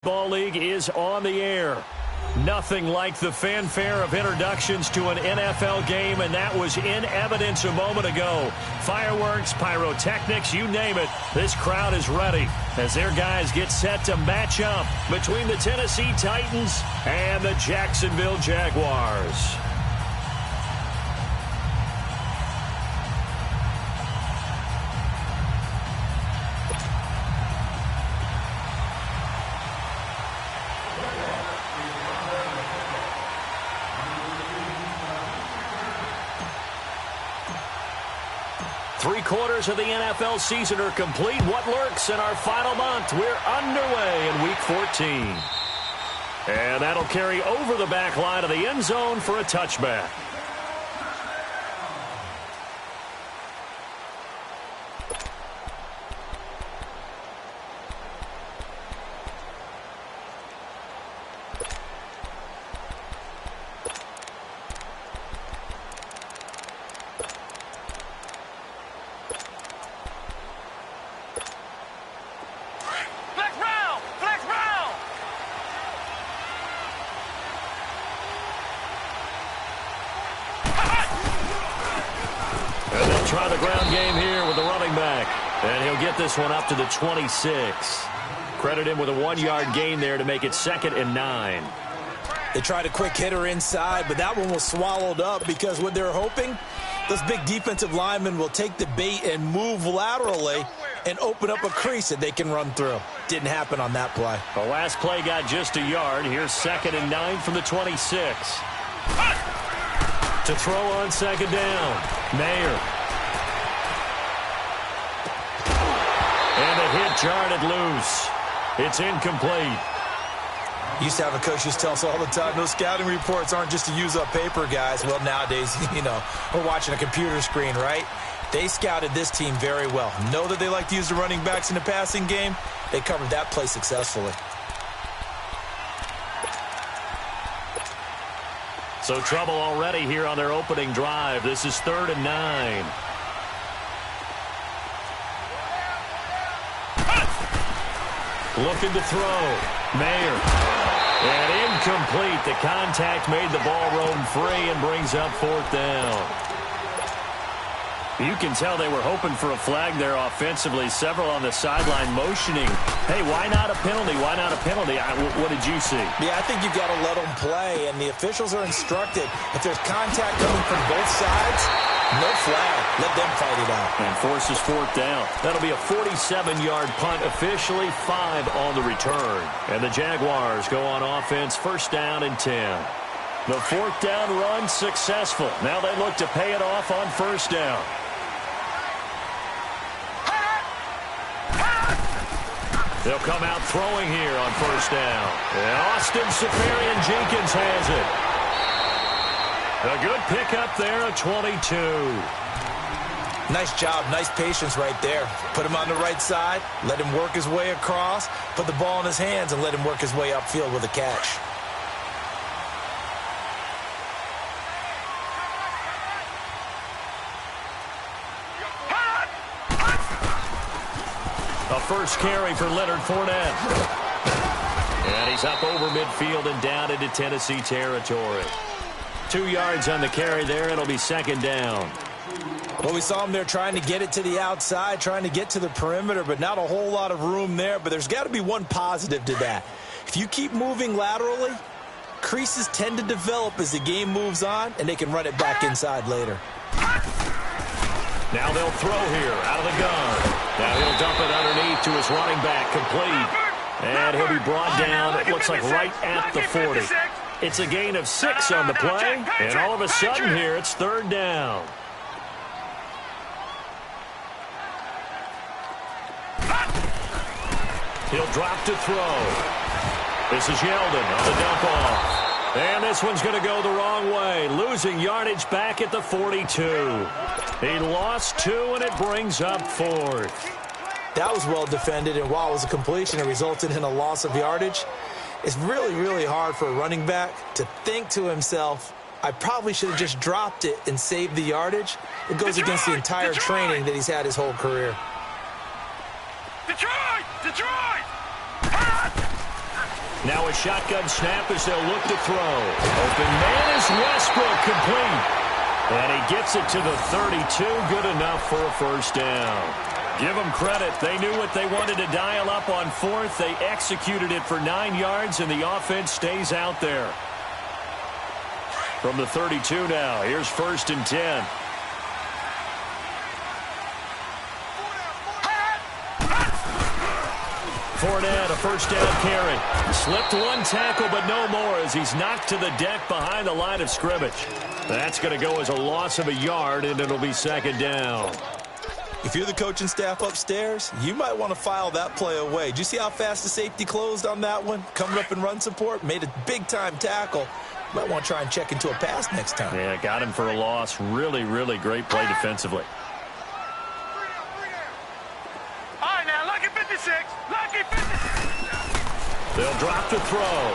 Ball League is on the air. Nothing like the fanfare of introductions to an NFL game, and that was in evidence a moment ago. Fireworks, pyrotechnics, you name it. This crowd is ready as their guys get set to match up between the Tennessee Titans and the Jacksonville Jaguars. Three-quarters of the NFL season are complete. What lurks in our final month? We're underway in Week 14. And that'll carry over the back line of the end zone for a touchback. Try the ground game here with the running back. And he'll get this one up to the 26. Credit him with a 1-yard gain there to make it 2nd and 9. They tried a quick hitter inside, but that one was swallowed up because what they're hoping, those big defensive linemen will take the bait and move laterally and open up a crease that they can run through. Didn't happen on that play. The last play got just a yard. Here's 2nd and 9 from the 26. To throw on 2nd down. Mayer. And the hit jarred it loose. It's incomplete. Used to have a coach used to tell us all the time, those scouting reports aren't just to use up paper, guys. Well, nowadays, we're watching a computer screen, right? They scouted this team very well. Know that they like to use the running backs in the passing game. They covered that play successfully. So trouble already here on their opening drive. This is 3rd and 9. Looking to throw. Mayer. And incomplete. The contact made the ball roam free and brings up 4th down. You can tell they were hoping for a flag there offensively. Several on the sideline motioning. Hey, why not a penalty? Why not a penalty? What did you see? Yeah, I think you've got to let them play, and the officials are instructed. If there's contact coming from both sides, no flag. Let them fight it out. And forces 4th down. That'll be a 47-yard punt, officially 5 on the return. And the Jaguars go on offense, 1st down and 10. The 4th down run successful. Now they look to pay it off on 1st down. They'll come out throwing here on 1st down. And Austin Seferian-Jenkins has it. A good pickup there at 22. Nice job, nice patience right there. Put him on the right side, let him work his way across, put the ball in his hands, and let him work his way upfield with a catch. A first carry for Leonard Fournette. And he's up over midfield and down into Tennessee territory. 2 yards on the carry there. It'll be 2nd down. Well, we saw him there trying to get it to the outside, trying to get to the perimeter, but not a whole lot of room there. But there's got to be one positive to that. If you keep moving laterally, creases tend to develop as the game moves on, and they can run it back inside later. Now they'll throw here out of the gun. Now he'll dump it underneath to his running back, complete. And he'll be brought down, it looks like right at the 40. It's a gain of 6 on the play, and all of a sudden here it's 3rd down. He'll drop to throw. This is Yeldon on the dump off. And this one's going to go the wrong way, losing yardage back at the 42. He lost 2, and it brings up 4th. That was well defended, and while it was a completion, it resulted in a loss of yardage. It's really, really hard for a running back to think to himself, I probably should have just dropped it and saved the yardage. It goes against the entire training that he's had his whole career. Detroit! Now a shotgun snap as they'll look to throw. Open man is Westbrook, complete. And he gets it to the 32, good enough for a first down. Give them credit. They knew what they wanted to dial up on fourth. They executed it for 9 yards, and the offense stays out there. From the 32 now, here's 1st and 10. Fournette, a first down carry. Slipped one tackle, but no more as he's knocked to the deck behind the line of scrimmage. That's going to go as a loss of a yard, and it'll be 2nd down. If you're the coaching staff upstairs, you might want to file that play away. Did you see how fast the safety closed on that one? Coming up in run support, made a big-time tackle. Might want to try and check into a pass next time. Yeah, got him for a loss. Really, really great play defensively. They'll drop the throw.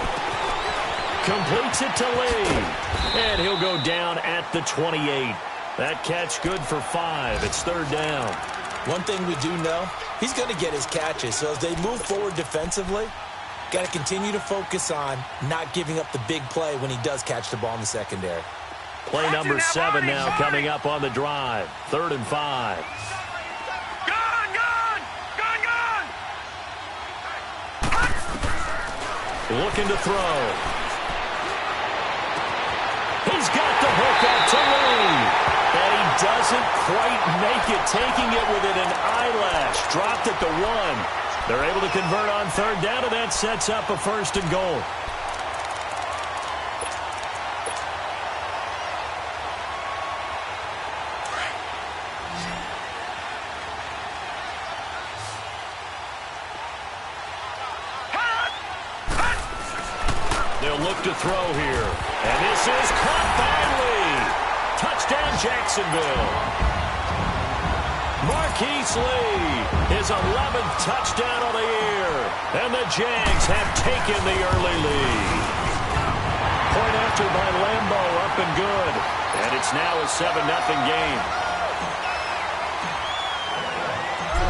Completes it to Lee. And he'll go down at the 28. That catch good for 5. It's 3rd down. One thing we do know, he's going to get his catches. So as they move forward defensively, got to continue to focus on not giving up the big play when he does catch the ball in the secondary. Play number 7 now coming up on the drive. 3rd and 5. Looking to throw. He's got the hook up to Lee. And he doesn't quite make it, taking it within an eyelash. Dropped at the 1. They're able to convert on 3rd down, and that sets up a 1st and goal. They'll look to throw here. And this is caught by Lee. Touchdown, Jacksonville. Marquise Lee, his 11th touchdown of the year. And the Jags have taken the early lead. Point after by Lambo, up and good. And it's now a 7-0 game.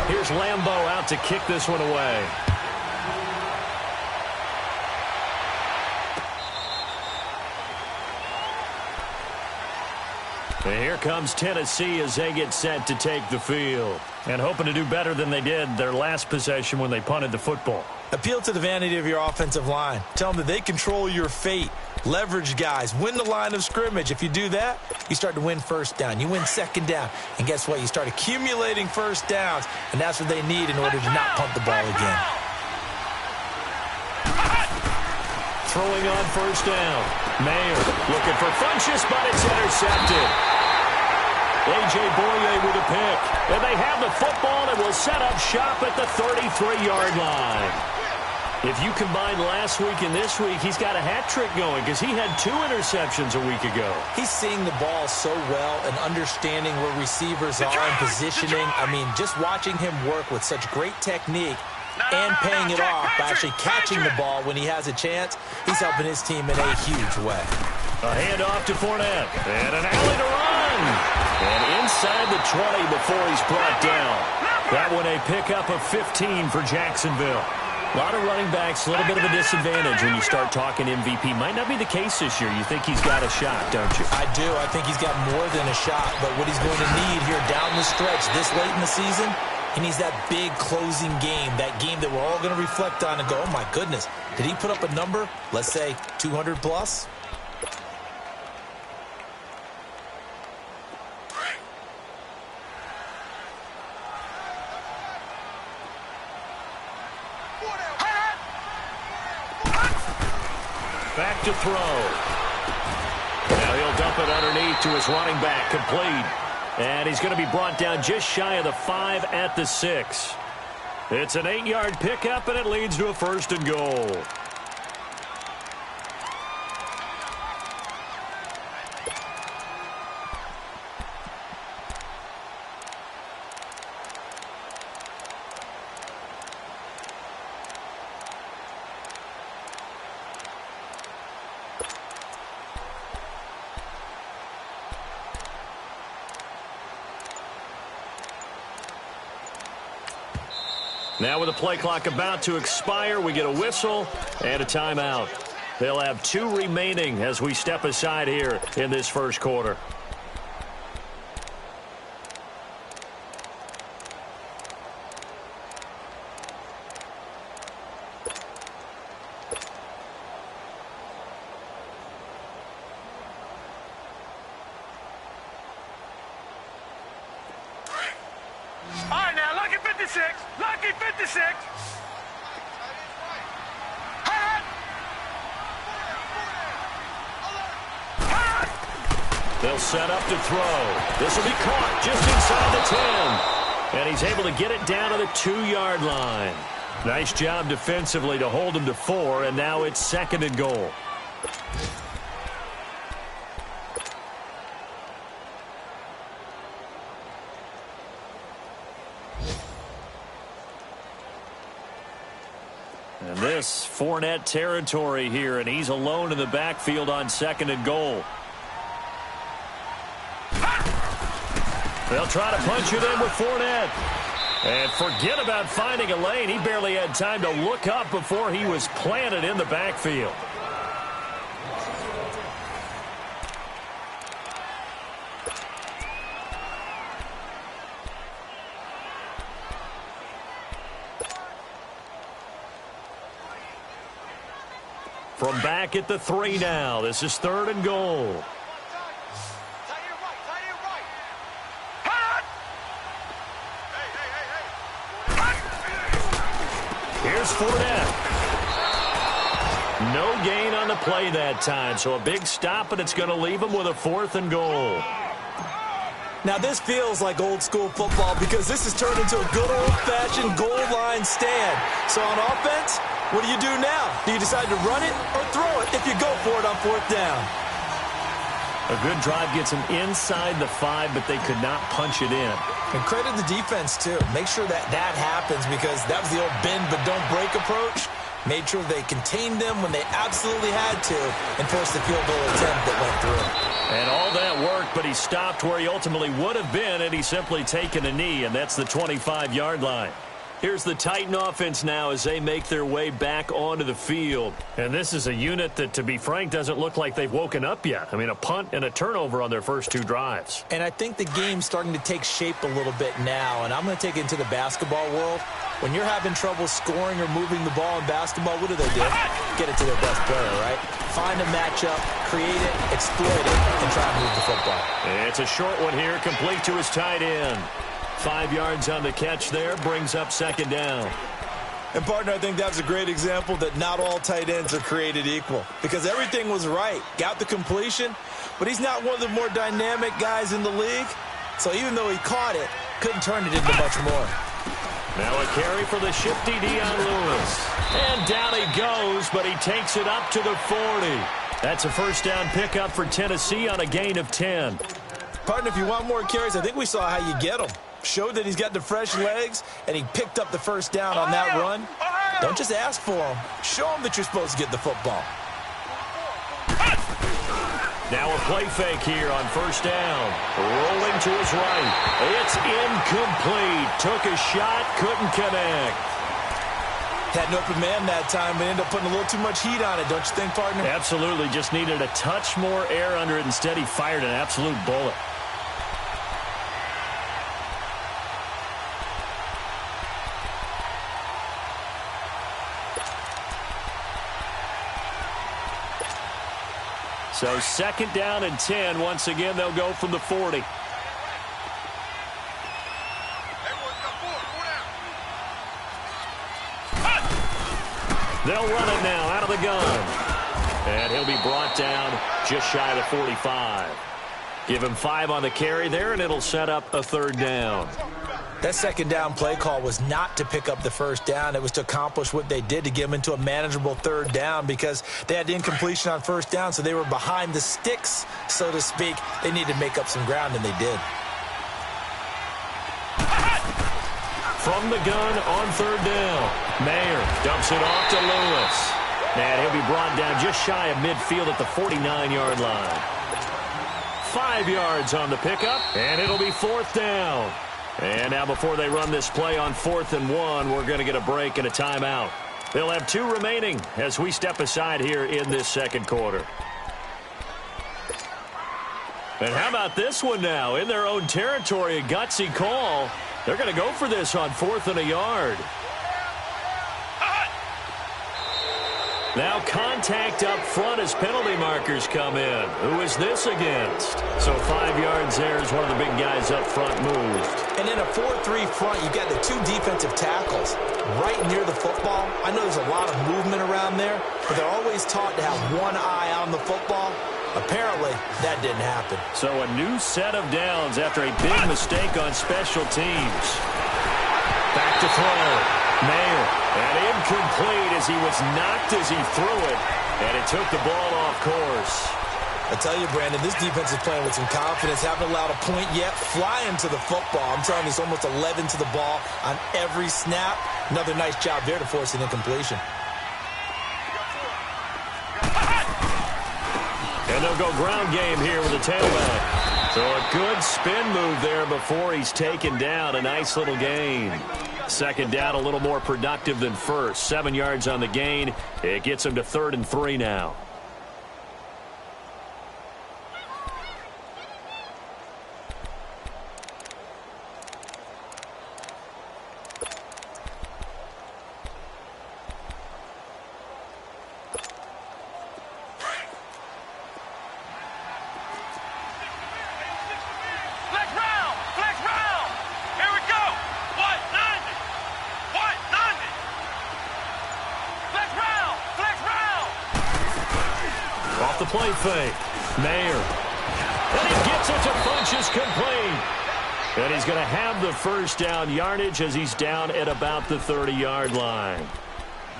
Here's Lambo out to kick this one away. And here comes Tennessee as they get set to take the field. And hoping to do better than they did their last possession when they punted the football. Appeal to the vanity of your offensive line. Tell them that they control your fate. Leverage guys. Win the line of scrimmage. If you do that, you start to win 1st down. You win 2nd down. And guess what? You start accumulating 1st downs. And that's what they need in order to not punt the ball again. Throwing on 1st down. Mayer looking for Funchess, but it's intercepted. A.J. Boye with a pick. And they have the football and will set up shop at the 33-yard line. If you combine last week and this week, he's got a hat trick going because he had 2 interceptions a week ago. He's seeing the ball so well and understanding where receivers are and positioning. I mean, just watching him work with such great technique and paying it off by actually catching the ball when he has a chance, he's helping his team in a huge way. A handoff to Fournette. And an alley to run. And inside the 20 before he's brought down. That one a pickup of 15 for Jacksonville. A lot of running backs, a little bit of a disadvantage when you start talking MVP. Might not be the case this year. You think he's got a shot, don't you? I do. I think he's got more than a shot. But what he's going to need here down the stretch this late in the season, he needs that big closing game, that game that we're all going to reflect on and go, oh, my goodness, did he put up a number, let's say 200 plus? Back to throw. Now he'll dump it underneath to his running back, complete. And he's going to be brought down just shy of the 5 at the 6. It's an 8-yard pickup, and it leads to a 1st and goal. Now with the play clock about to expire, we get a whistle and a timeout. They'll have 2 remaining as we step aside here in this first quarter. All right, now, lucky 56. Lucky 56. They'll set up to throw. This will be caught just inside the 10. And he's able to get it down to the 2-yard line. Nice job defensively to hold him to 4, and now it's 2nd and goal. And this Fournette territory here, and he's alone in the backfield on 2nd and goal. They'll try to punch it in with Fournette. And forget about finding a lane. He barely had time to look up before he was planted in the backfield. From back at the 3 now. This is 3rd and goal. Here's Fournette. No gain on the play that time, so a big stop, and it's going to leave him with a 4th and goal. Now, this feels like old-school football because this has turned into a good old-fashioned goal line stand. So on offense, what do you do now? Do you decide to run it or throw it if you go for it on 4th down? A good drive gets them inside the 5, but they could not punch it in. And credit the defense, too. Make sure that happens because that was the old bend but don't break approach. Made sure they contained them when they absolutely had to and forced the field goal attempt that went through. And all that worked, but he stopped where he ultimately would have been, and he's simply taken a knee, and that's the 25-yard line. Here's the Titan offense now as they make their way back onto the field. And this is a unit that, to be frank, doesn't look like they've woken up yet. I mean, a punt and a turnover on their first 2 drives. And I think the game's starting to take shape a little bit now, and I'm going to take it into the basketball world. When you're having trouble scoring or moving the ball in basketball, what do? Get it to their best player, right? Find a matchup, create it, exploit it, and try to move the football. It's a short one here, complete to his tight end. 5 yards on the catch there, brings up 2nd down. And, partner, I think that's a great example that not all tight ends are created equal because everything was right. Got the completion, but he's not one of the more dynamic guys in the league. So even though he caught it, couldn't turn it into much more. Now a carry for the shifty Dion Lewis. And down he goes, but he takes it up to the 40. That's a 1st down pickup for Tennessee on a gain of 10. Partner, if you want more carries, I think we saw how you get them. Showed that he's got the fresh legs, and he picked up the 1st down on that run. Don't just ask for him. Show him that you're supposed to get the football. Now a play fake here on 1st down. Rolling to his right. It's incomplete. Took a shot, couldn't connect. Had an open man that time, but ended up putting a little too much heat on it, don't you think, partner? Absolutely. Just needed a touch more air under it. Instead, he fired an absolute bullet. So 2nd down and 10. Once again, they'll go from the 40. They'll run it now out of the gun. And he'll be brought down just shy of the 45. Give him 5 on the carry there, and it'll set up a 3rd down. That 2nd down play call was not to pick up the 1st down. It was to accomplish what they did to get them into a manageable 3rd down because they had incompletion on 1st down, so they were behind the sticks, so to speak. They needed to make up some ground, and they did. From the gun on 3rd down. Mayer dumps it off to Lewis. And he'll be brought down just shy of midfield at the 49-yard line. 5 yards on the pickup, and it'll be 4th down. And now before they run this play on 4th and 1, we're going to get a break and a timeout. They'll have 2 remaining as we step aside here in this second quarter. And how about this one now? In their own territory, a gutsy call. They're going to go for this on 4th and a yard. Now contact up front as penalty markers come in. Who is this against? So 5 yards there as one of the big guys up front moved. And in a 4-3 front, you've got the 2 defensive tackles right near the football. I know there's a lot of movement around there, but they're always taught to have one eye on the football. Apparently, that didn't happen. So a new set of downs after a big mistake on special teams. Back to throw. Mayer, and incomplete as he was knocked as he threw it, and it took the ball off course. I tell you, Brandon, this defense is playing with some confidence. Haven't allowed a point yet. Flying to the football. I'm telling you, it's almost 11 to the ball on every snap. Another nice job there to force an incompletion. And they'll go ground game here with the tailback. So a good spin move there before he's taken down. A nice little gain. Second down, a little more productive than first. 7 yards on the gain. It gets him to 3rd and 3 now. The play fake. Mayer. And he gets it to Funchess complete. And he's going to have the first down yardage as he's down at about the 30-yard line.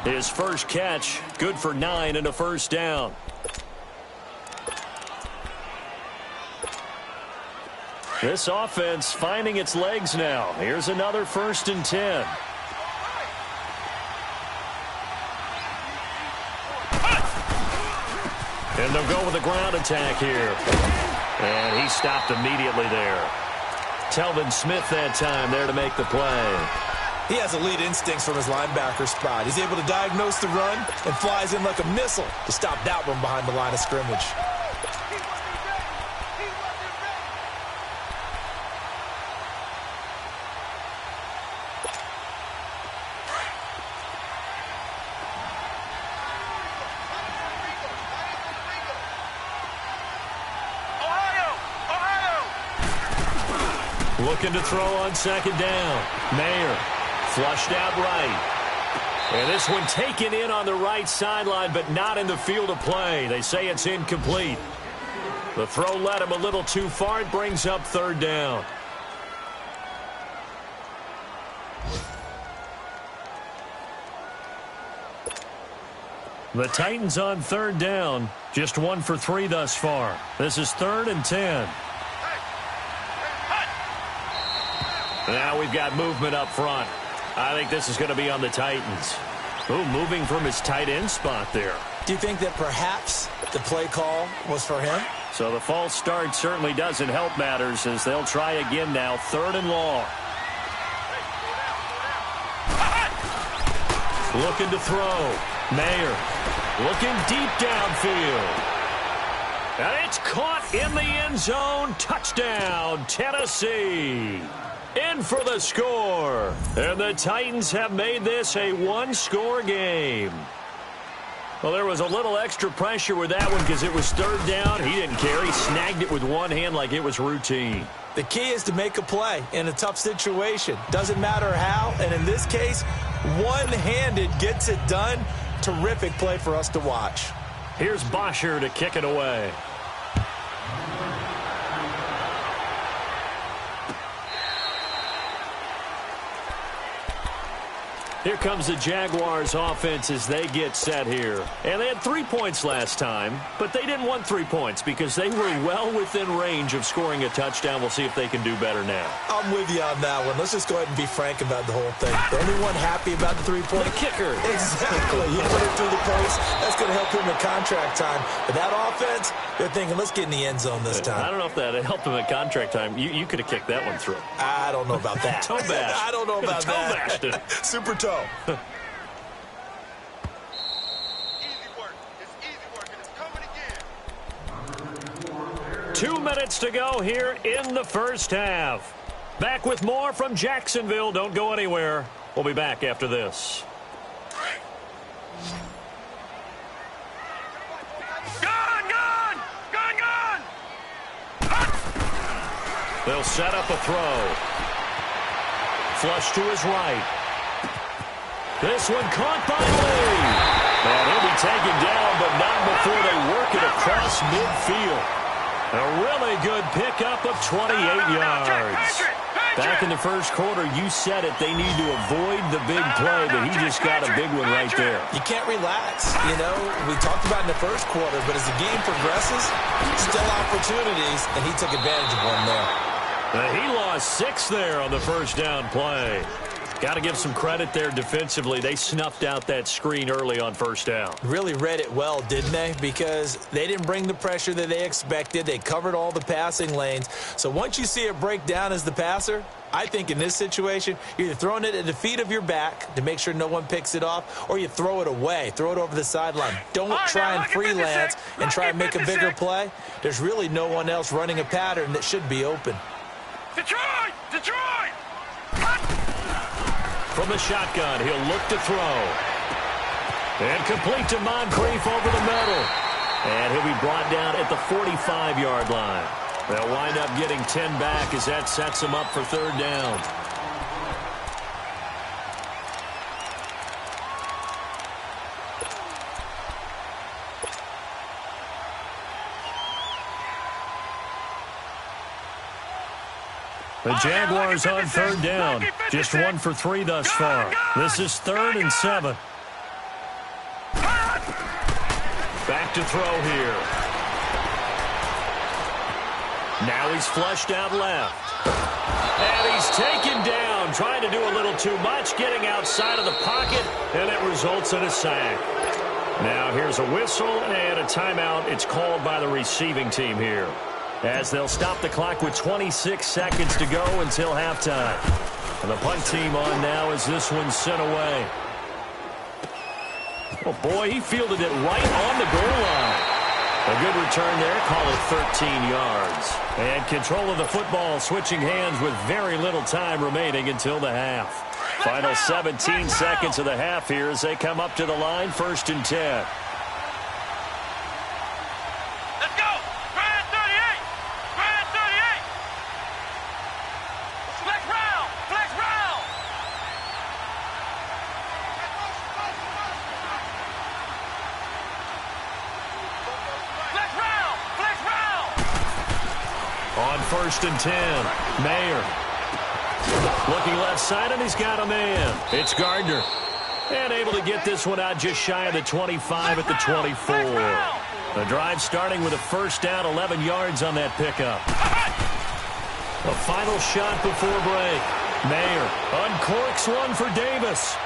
His first catch, good for 9 and a first down. This offense finding its legs now. Here's another 1st and 10. And they'll go with a ground attack here. And he stopped immediately there. Telvin Smith that time there to make the play. He has elite instincts from his linebacker spot. He's able to diagnose the run and flies in like a missile to stop that one behind the line of scrimmage. Looking to throw on 2nd down. Mayer flushed out right. And this one taken in on the right sideline, but not in the field of play. They say it's incomplete. The throw led him a little too far. It brings up 3rd down. The Titans on 3rd down. Just 1 for 3 thus far. This is 3rd and 10. Now we've got movement up front. I think this is going to be on the Titans. Ooh, moving from his tight end spot there. Do you think that perhaps the play call was for him? So the false start certainly doesn't help matters as they'll try again now. 3rd and long. Looking to throw. Mayer looking deep downfield. And it's caught in the end zone. Touchdown, Tennessee. In for the score. And the Titans have made this a 1-score game. Well, there was a little extra pressure with that one because it was 3rd down. He didn't care. He snagged it with one hand like it was routine. The key is to make a play in a tough situation. Doesn't matter how. And in this case, one-handed gets it done. Terrific play for us to watch. Here's Bosher to kick it away. Here comes the Jaguars offense as they get set here. And they had 3 points last time, but they didn't want 3 points because they were well within range of scoring a touchdown. We'll see if they can do better now. I'm with you on that one. Let's just go ahead and be frank about the whole thing. The only one happy about the 3-point? The kicker. Exactly. He put it through the post. That's going to help him in contract time. But that offense, they're thinking, let's get in the end zone this time. I don't know if that helped him at contract time. You could have kicked that one through. I don't know about that. Toe bash. I don't know about that. Bashed it. Super toe. Easy work. It's easy work, and it's coming again. 2 minutes to go here in the first half. Back with more from Jacksonville. Don't go anywhere. We'll be back after this. Gun! They'll set up a throw. Flush to his right. This one caught by Lee. And he'll be taken down, but not before they work it across midfield. A really good pickup of 28 yards. Back in the first quarter, you said it, they need to avoid the big play, but he just got a big one right there. You can't relax. You know, we talked about in the first quarter, but as the game progresses, still opportunities, and he took advantage of one there. He lost 6 there on the first down play. Got to give some credit there defensively. They snuffed out that screen early on first down. Really read it well, didn't they? Because they didn't bring the pressure that they expected. They covered all the passing lanes. So once you see it break down as the passer, I think in this situation, you're either throwing it at the feet of your back to make sure no one picks it off, or you throw it away, throw it over the sideline. Don't try and freelance and try and make a bigger play. There's really no one else running a pattern that should be open. Detroit! From the shotgun, he'll look to throw. And complete to Moncrief over the middle. And he'll be brought down at the 45-yard line. They'll wind up getting 10 back as that sets them up for third down. The Jaguars on third down. Just 1 for 3 thus far. This is 3rd and 7. Back to throw here. Now he's flushed out left. And he's taken down, trying to do a little too much, getting outside of the pocket, and it results in a sack. Now here's a whistle and a timeout. It's called by the receiving team here, as they'll stop the clock with 26 seconds to go until halftime. And the punt team on now as this one's sent away. Oh, boy, he fielded it right on the goal line. A good return there, call it 13 yards. And control of the football, switching hands with very little time remaining until the half. Final 17 seconds of the half here as they come up to the line, 1st and 10. On 1st and 10, Mayer. Looking left side, and he's got a man. It's Gardner. And able to get this one out just shy of the 25 at the 24. The drive starting with a first down, 11 yards on that pickup. A final shot before break. Mayer uncorks one for Davis.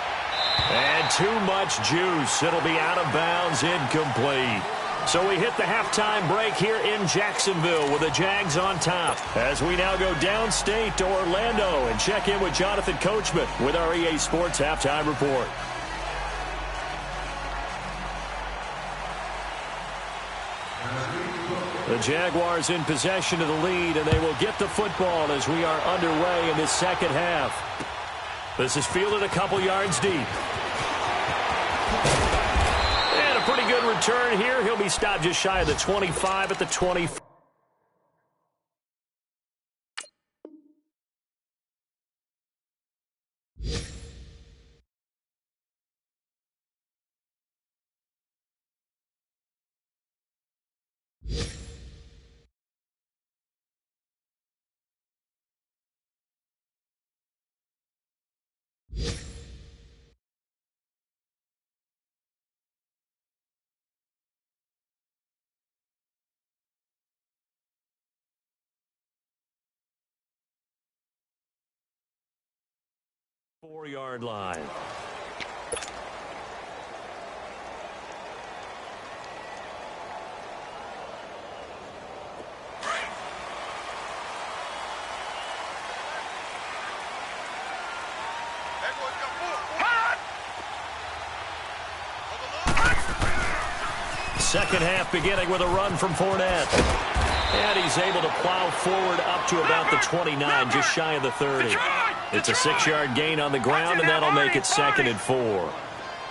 And too much juice. It'll be out of bounds, incomplete. So we hit the halftime break here in Jacksonville with the Jags on top, as we now go downstate to Orlando and check in with Jonathan Coachman with our EA Sports Halftime Report. The Jaguars in possession of the lead, and they will get the football as we are underway in this second half. This is fielded a couple yards deep. Pretty good return here. He'll be stopped just shy of the 25 at the 24. 4-yard line. Second half beginning with a run from Fournette. And he's able to plow forward up to about the 29, just shy of the 30. It's a 6-yard gain on the ground, and that'll make it 2nd and 4.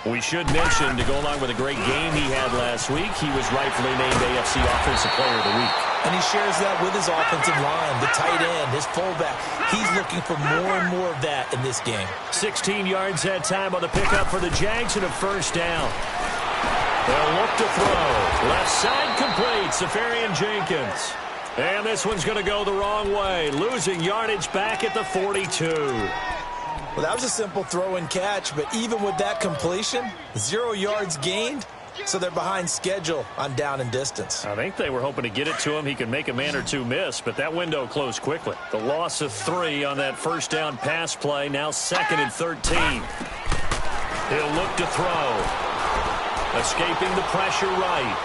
We should mention, to go along with a great game he had last week, he was rightfully named AFC Offensive Player of the Week. And he shares that with his offensive line, the tight end, his fullback. He's looking for more and more of that in this game. 16 yards that time on the pickup for the Jags and a first down. They'll look to throw. Left side complete. Safarian Jenkins. And this one's going to go the wrong way. Losing yardage back at the 42. Well, that was a simple throw and catch, but even with that completion, 0 yards gained, so they're behind schedule on down and distance. I think they were hoping to get it to him. He could make a man or two miss, but that window closed quickly. The loss of 3 on that first down pass play. Now 2nd and 13. He'll look to throw. Escaping the pressure right.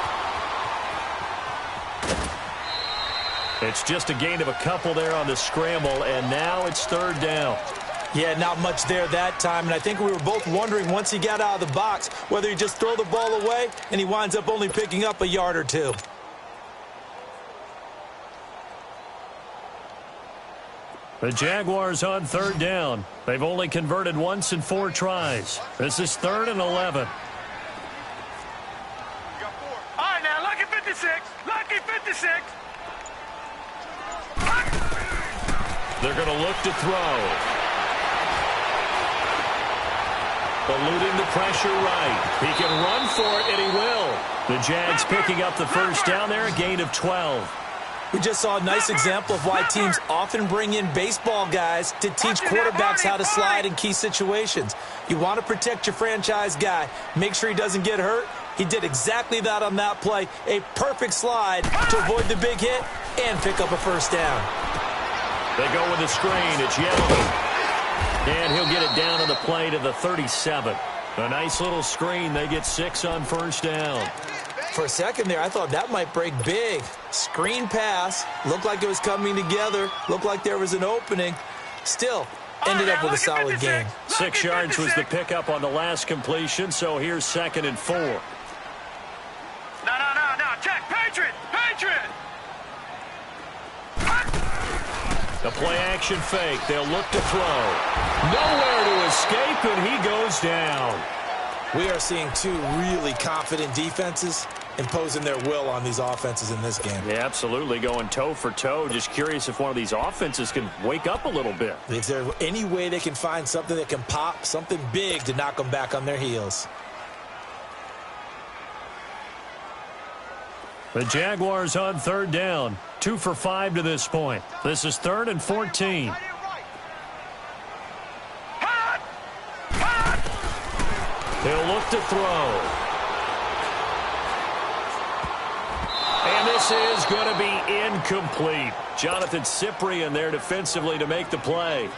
It's just a gain of a couple there on the scramble, and now it's 3rd down. Yeah, not much there that time, and I think we were both wondering once he got out of the box whether he just throw the ball away, and he winds up only picking up a yard or 2. The Jaguars on 3rd down. They've only converted once in 4 tries. This is 3rd and 11. Lucky 56. They're going to look to throw. Eluding the pressure right. He can run for it, and he will. The Jags picking up the first down there, a gain of 12. We just saw a nice example of why teams often bring in baseball guys to teach quarterbacks how to slide in key situations. You want to protect your franchise guy. Make sure he doesn't get hurt. He did exactly that on that play. A perfect slide to avoid the big hit and pick up a first down. They go with the screen. It's Yellow. And he'll get it down on the play to the 37. A nice little screen. They get 6 on first down. For a second there, I thought that might break big. Screen pass. Looked like it was coming together. Looked like there was an opening. Still, ended up with a solid game. 6 yards was the pickup on the last completion, so here's 2nd and 4. No. Check. Patriot. The play-action fake. They'll look to throw. Nowhere to escape, and he goes down. We are seeing 2 really confident defenses imposing their will on these offenses in this game. Yeah, absolutely. Going toe for toe. Just curious if one of these offenses can wake up a little bit. Is there any way they can find something that can pop, something big to knock them back on their heels? The Jaguars on 3rd down. 2 for 5 to this point. This is 3rd and 14. He'll look to throw. And this is going to be incomplete. Jonathan Cyprien there defensively to make the play.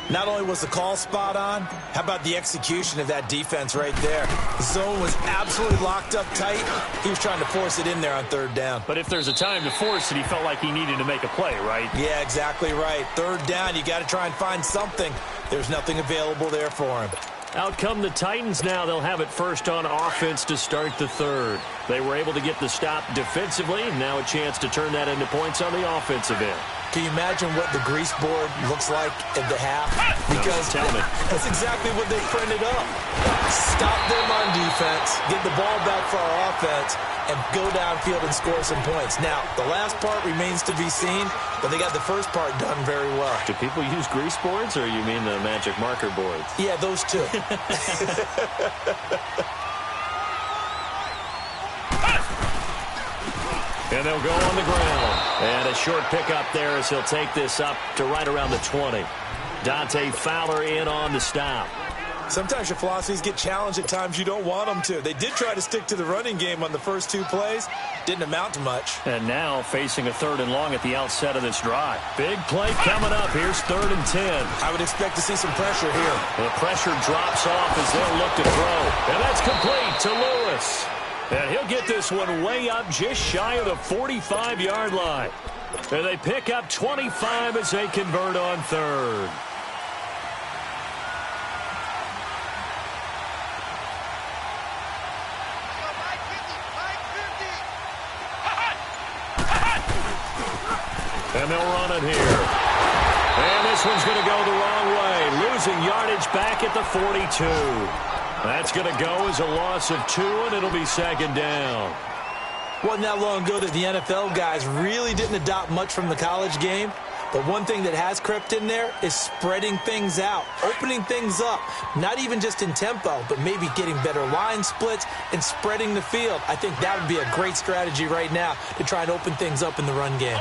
Not only was the call spot on, how about the execution of that defense right there? The zone was absolutely locked up tight. He was trying to force it in there on 3rd down. But if there's a time to force it, he felt like he needed to make a play, right? Yeah, exactly right. 3rd down, you got to try and find something. There's nothing available there for him. Out come the Titans now. They'll have it first on offense to start the 3rd. They were able to get the stop defensively. Now a chance to turn that into points on the offensive end. Can you imagine what the grease board looks like at the half? Because that's exactly what they printed up. Stop them on defense, get the ball back for our offense, and go downfield and score some points. Now, the last part remains to be seen, but they got the first part done very well. Do people use grease boards, or you mean the magic marker boards? Yeah, those 2. And they'll go on the ground. And a short pickup there as he'll take this up to right around the 20. Dante Fowler in on the stop. Sometimes your philosophies get challenged at times you don't want them to. They did try to stick to the running game on the first 2 plays. Didn't amount to much. And now facing a 3rd and long at the outset of this drive. Big play coming up. Here's 3rd and 10. I would expect to see some pressure here. The pressure drops off as they'll look to throw. And that's complete to Lewis. And he'll get this one way up just shy of the 45-yard line. And they pick up 25 as they convert on 3rd. And they'll run it here. And this one's going to go the wrong way. Losing yardage back at the 42. That's going to go as a loss of 2, and it'll be 2nd down. Wasn't that long ago that the NFL guys really didn't adopt much from the college game. But one thing that has crept in there is spreading things out, opening things up, not even just in tempo, but maybe getting better line splits and spreading the field. I think that would be a great strategy right now to try and open things up in the run game.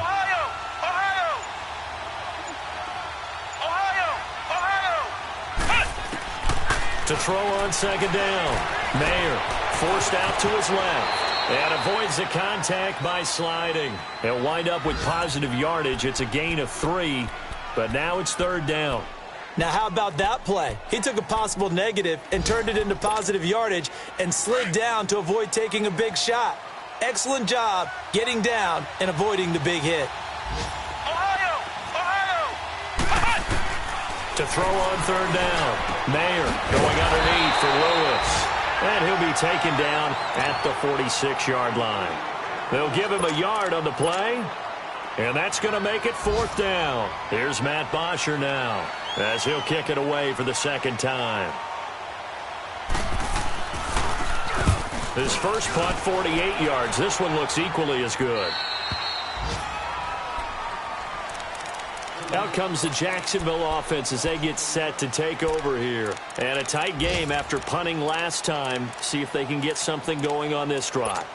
To throw on 2nd down. Mayer forced out to his left. And avoids the contact by sliding. He'll wind up with positive yardage. It's a gain of 3, but now it's 3rd down. Now, how about that play? He took a possible negative and turned it into positive yardage and slid down to avoid taking a big shot. Excellent job getting down and avoiding the big hit. To throw on 3rd down. Mayer going underneath for Lewis. And he'll be taken down at the 46-yard line. They'll give him a yard on the play. And that's going to make it 4th down. Here's Matt Bosher now as he'll kick it away for the 2nd time. His first punt, 48 yards. This one looks equally as good. Out comes the Jacksonville offense as they get set to take over here. And a tight game after punting last time. See if they can get something going on this drive.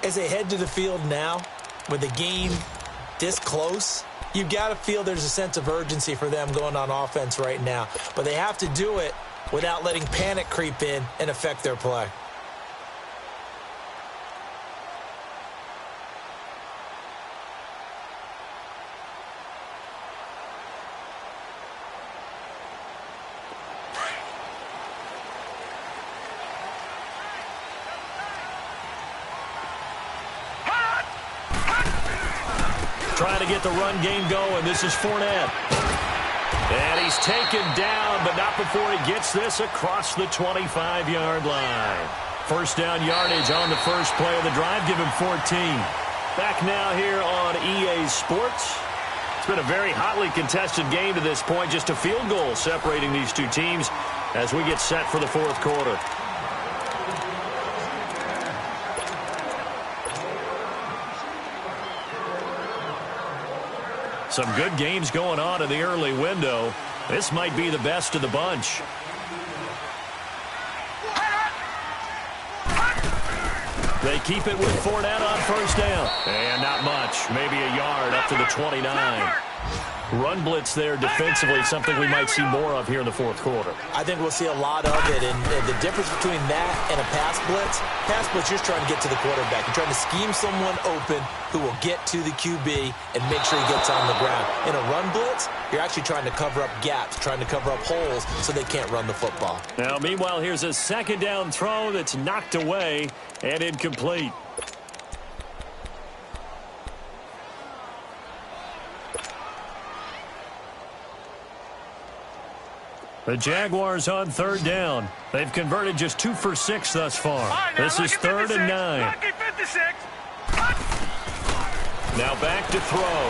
As they head to the field now, with the game this close, you've got to feel there's a sense of urgency for them going on offense right now. But they have to do it without letting panic creep in and affect their play. Trying to get the run game going. This is Fournette. And he's taken down, but not before he gets this across the 25-yard line. First down yardage on the first play of the drive. Give him 14. Back now here on EA Sports. It's been a very hotly contested game to this point. Just a field goal separating these two teams as we get set for the 4th quarter. Some good games going on in the early window. This might be the best of the bunch. They keep it with Fournette on first down. And not much. Maybe a yard up to the 29. Run blitz there defensively, something we might see more of here in the 4th quarter. I think we'll see a lot of it, and the difference between that and a pass blitz, you're trying to get to the quarterback. You're trying to scheme someone open who will get to the QB and make sure he gets on the ground. In a run blitz, you're actually trying to cover up gaps, trying to cover up holes so they can't run the football. Now, meanwhile, here's a 2nd down throw that's knocked away and incomplete. The Jaguars on 3rd down. They've converted just 2 for 6 thus far. This is 3rd and 9. Now back to throw.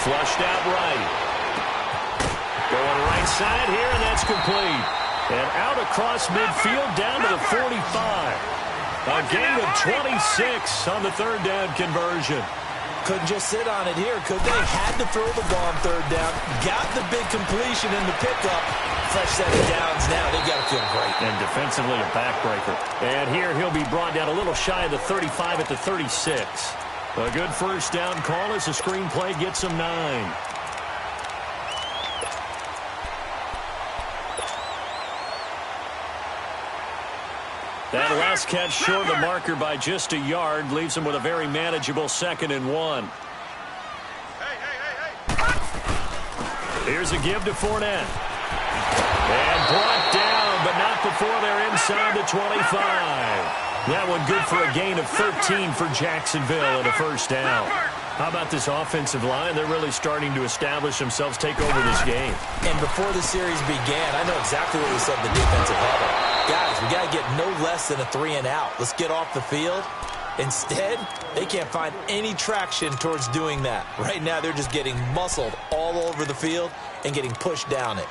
Flushed out right. Going right side here, and that's complete. And out across midfield down to the 45. A gain of 26 on the 3rd down conversion. Couldn't just sit on it here, could they? Had to throw the ball on 3rd down. Got the big completion in the pickup. Fresh set of downs now. They got to feel great. And defensively a backbreaker. And here he'll be brought down a little shy of the 35 at the 36. A good first down call as the screen play gets him 9. That last catch short of the marker by just a yard leaves him with a very manageable 2nd and 1. Here's a give to Fournette. And brought down, but not before they're inside the 25. That one good for a gain of 13 for Jacksonville and a 1st down. How about this offensive line? They're really starting to establish themselves, take over this game. And before the series began, I know exactly what we said in the defensive huddle. Guys, we got to get no less than a 3 and out. Let's get off the field. Instead, they can't find any traction towards doing that. Right now, they're just getting muscled all over the field and getting pushed down it.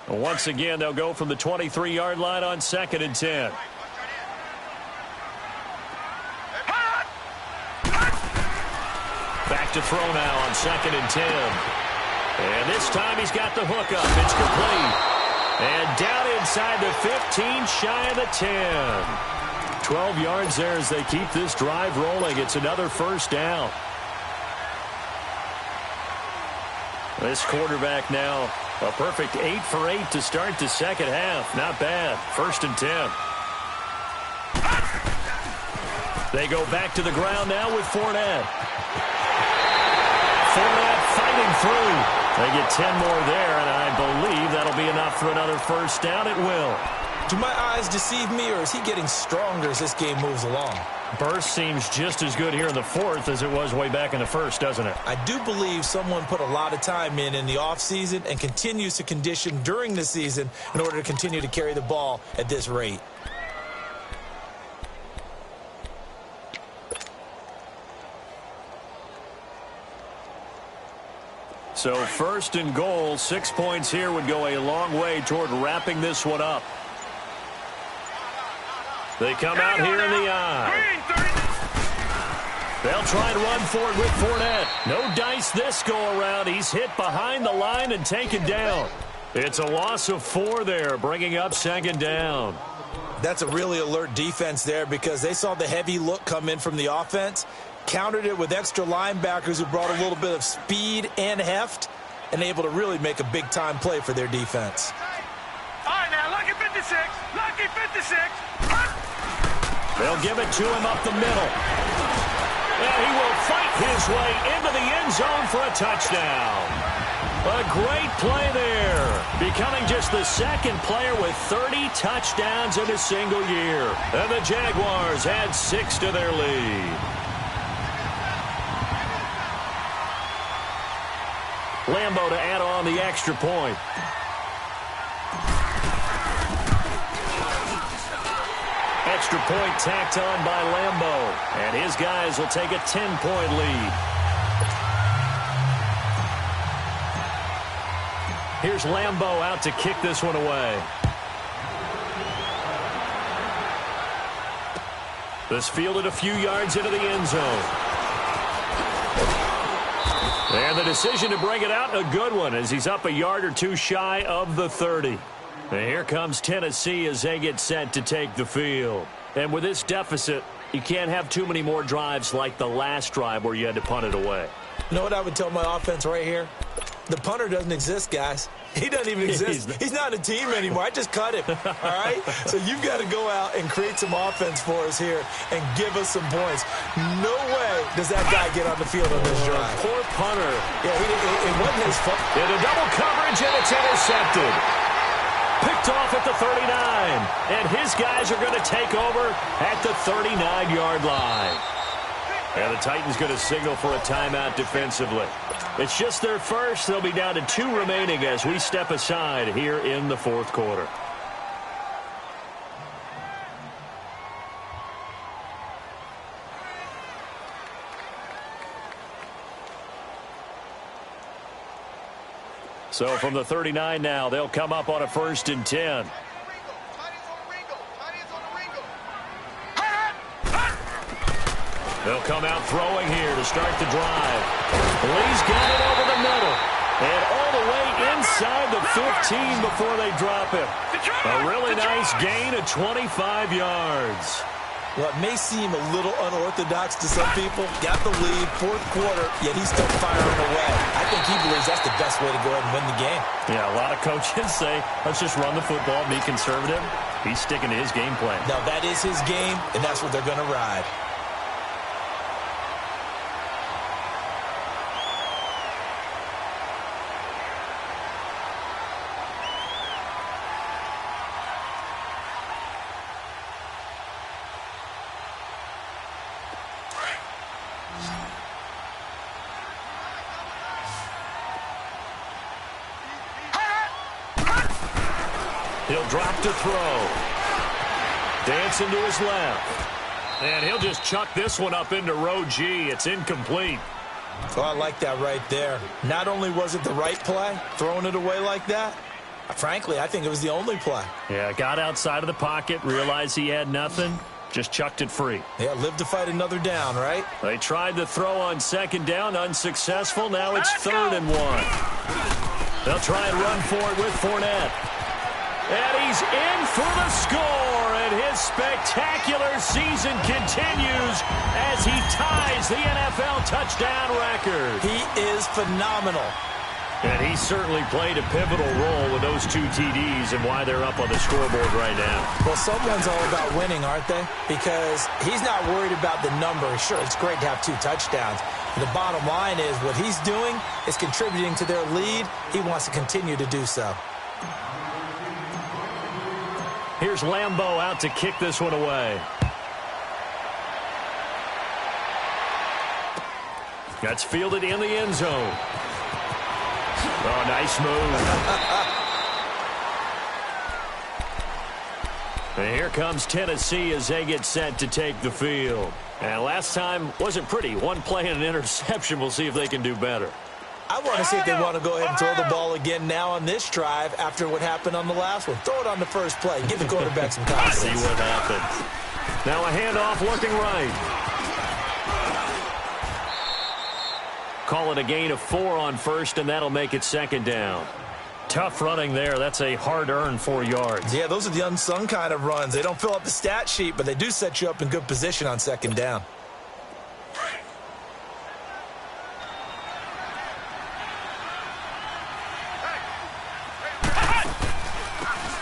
Once again, they'll go from the 23-yard line on 2nd and 10. Back to throw now on 2nd and 10. And this time he's got the hook up. It's complete. And down inside the 15, shy of the 10. 12 yards there as they keep this drive rolling. It's another 1st down. This quarterback now, a perfect 8 for 8 to start the 2nd half. Not bad. 1st and 10. They go back to the ground now with Fournette. Fournette fighting through. They get 10 more there, and I believe that'll be enough for another 1st down. It will. Do my eyes deceive me, or is he getting stronger as this game moves along? Burst seems just as good here in the 4th as it was way back in the 1st, doesn't it? I do believe someone put a lot of time in the offseason and continues to condition during the season in order to continue to carry the ball at this rate. So 1st and goal, 6 points here would go a long way toward wrapping this one up. They come out here in the eye. They'll try and run for it with Fournette. No dice this go-around. He's hit behind the line and taken down. It's a loss of 4 there, bringing up 2nd down. That's a really alert defense there because they saw the heavy look come in from the offense, countered it with extra linebackers who brought a little bit of speed and heft, and able to really make a big-time play for their defense. All right, now, lucky 56. Lucky 56. They'll give it to him up the middle. And he will fight his way into the end zone for a touchdown. A great play there. Becoming just the 2nd player with 30 touchdowns in a single year. And the Jaguars add 6 to their lead. Lambo to add on the extra point. Extra point tacked on by Lambo. And his guys will take a 10-point lead. Here's Lambo out to kick this one away. This fielded a few yards into the end zone. And the decision to bring it out, a good one, as he's up a yard or 2 shy of the 30. And here comes Tennessee as they get set to take the field. And with this deficit, you can't have too many more drives like the last drive where you had to punt it away. You know what I would tell my offense right here? The punter doesn't exist, guys. He doesn't even exist. He's not a team anymore. I just cut him, all right? So you've got to go out and create some offense for us here and give us some points. No way does that guy get on the field on this drive. Poor punter. Yeah, it wasn't his fault. Into double coverage, and it's intercepted. Picked off at the 39. And his guys are going to take over at the 39-yard line. And the Titans going to signal for a timeout defensively. It's just their first. They'll be down to 2 remaining as we step aside here in the 4th quarter. So from the 39 now, they'll come up on a 1st and 10. They'll come out throwing here to start the drive. Lee's got it over the middle. And all the way inside the 15 before they drop him. A really nice gain of 25 yards. Well, it may seem a little unorthodox to some people. Got the lead, fourth quarter, yet he's still firing away. I think he believes that's the best way to go ahead and win the game. Yeah, a lot of coaches say, let's just run the football, be conservative. He's sticking to his game plan. Now, that is his game, and that's what they're going to ride. He'll drop to throw. Dancing to his left. And he'll just chuck this one up into row G. It's incomplete. Oh, I like that right there. Not only was it the right play, throwing it away like that, frankly, I think it was the only play. Yeah, got outside of the pocket, realized he had nothing, just chucked it free. Yeah, live to fight another down, right? They tried the throw on second down, unsuccessful. Now it's 3rd and 1. They'll try and run for it with Fournette. And he's in for the score, and his spectacular season continues as he ties the NFL touchdown record. He is phenomenal. And he certainly played a pivotal role with those 2 TDs and why they're up on the scoreboard right now. Well, someone's all about winning, aren't they? Because he's not worried about the number. Sure, it's great to have 2 touchdowns. The bottom line is what he's doing is contributing to their lead. He wants to continue to do so. Here's Lambeau out to kick this one away. That's fielded in the end zone. Oh, nice move. And here comes Tennessee as they get set to take the field. And last time wasn't pretty. One play and an interception. We'll see if they can do better. I want to see if they want to go ahead and throw the ball again now on this drive after what happened on the last one. Throw it on the first play. Give the quarterback some confidence. See what happens. Now a handoff looking right. Call it a gain of 4 on first, and that'll make it 2nd down. Tough running there. That's a hard-earned 4 yards. Yeah, those are the unsung kind of runs. They don't fill up the stat sheet, but they do set you up in good position on 2nd down.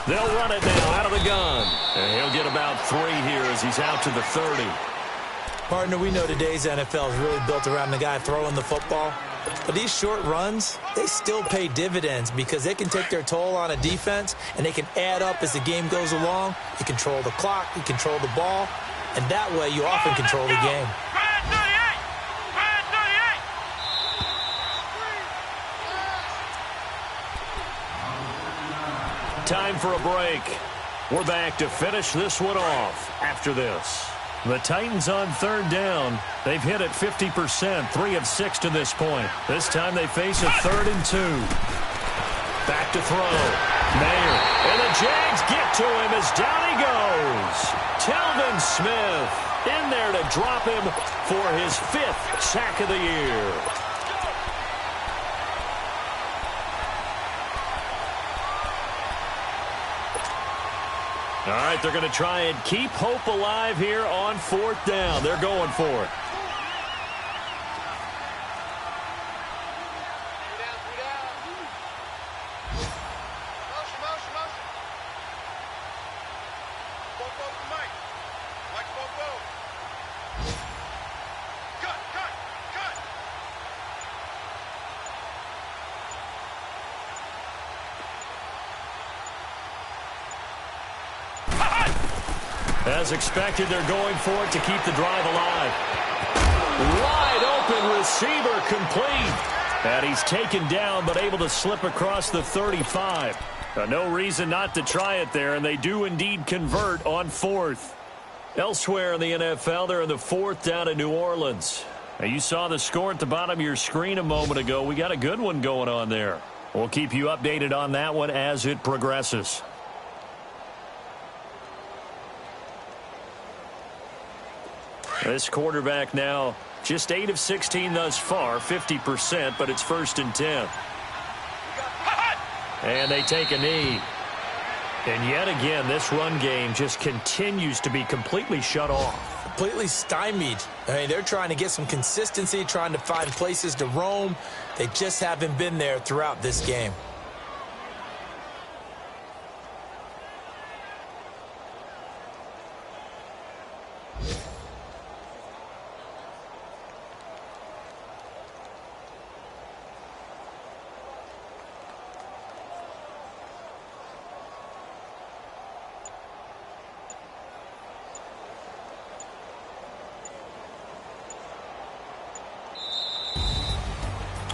They'll run it now out of the gun. And he'll get about 3 here as he's out to the 30. Partner, we know today's NFL is really built around the guy throwing the football. But these short runs, they still pay dividends because they can take their toll on a defense, and they can add up as the game goes along. You control the clock, you control the ball, and that way you often control the game. Time for a break. We're back to finish this one off after this. The Titans on 3rd down. They've hit it 50%, 3 of 6 to this point. This time they face a 3rd and 2. Back to throw. Mayer. And the Jags get to him as down he goes. Telvin Smith in there to drop him for his 5th sack of the year. All right, they're going to try and keep hope alive here on 4th down. They're going for it. As expected, they're going for it to keep the drive alive. Wide open receiver complete. And he's taken down but able to slip across the 35. No reason not to try it there, and they do indeed convert on 4th. Elsewhere in the NFL, they're in the 4th down in New Orleans. Now, you saw the score at the bottom of your screen a moment ago. We got a good one going on there. We'll keep you updated on that one as it progresses. This quarterback now just 8 of 16 thus far, 50%, but it's 1st and 10. And they take a knee. And yet again, this run game just continues to be completely shut off. Completely stymied. I mean, they're trying to get some consistency, trying to find places to roam. They just haven't been there throughout this game.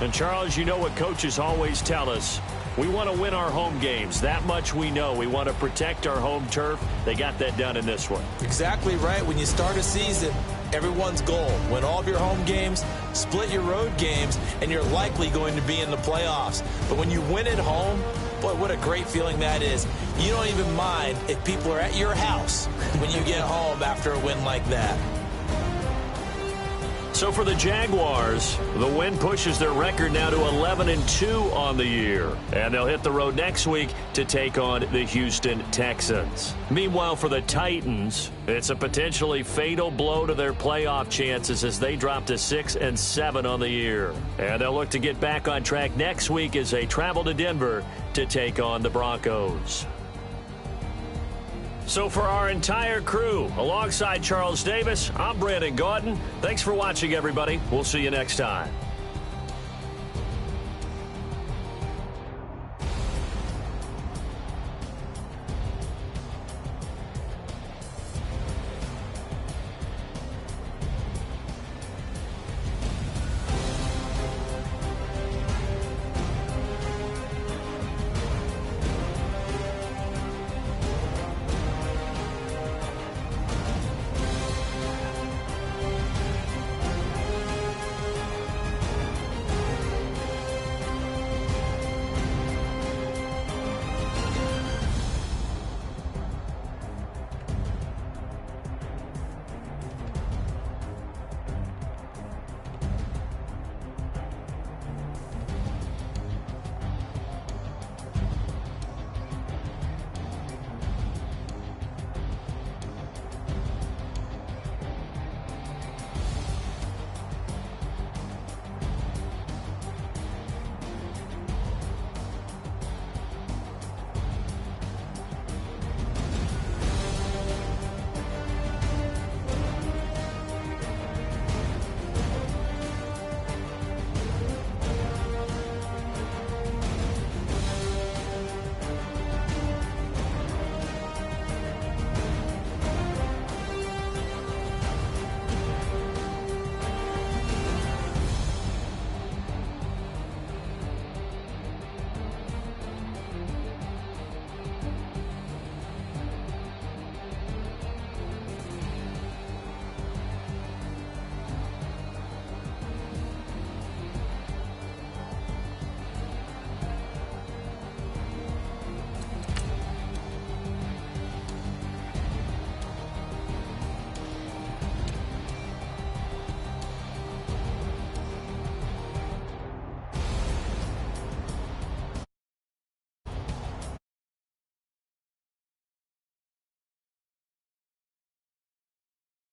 And, Charles, you know what coaches always tell us. We want to win our home games. That much we know. We want to protect our home turf. They got that done in this one. Exactly right. When you start a season, everyone's goal, win all of your home games, split your road games, and you're likely going to be in the playoffs. But when you win at home, boy, what a great feeling that is. You don't even mind if people are at your house when you get home after a win like that. So for the Jaguars, the win pushes their record now to 11-2 on the year. And they'll hit the road next week to take on the Houston Texans. Meanwhile, for the Titans, it's a potentially fatal blow to their playoff chances as they drop to 6-7 on the year. And they'll look to get back on track next week as they travel to Denver to take on the Broncos. So for our entire crew, alongside Charles Davis, I'm Brandon Gaudin. Thanks for watching, everybody. We'll see you next time.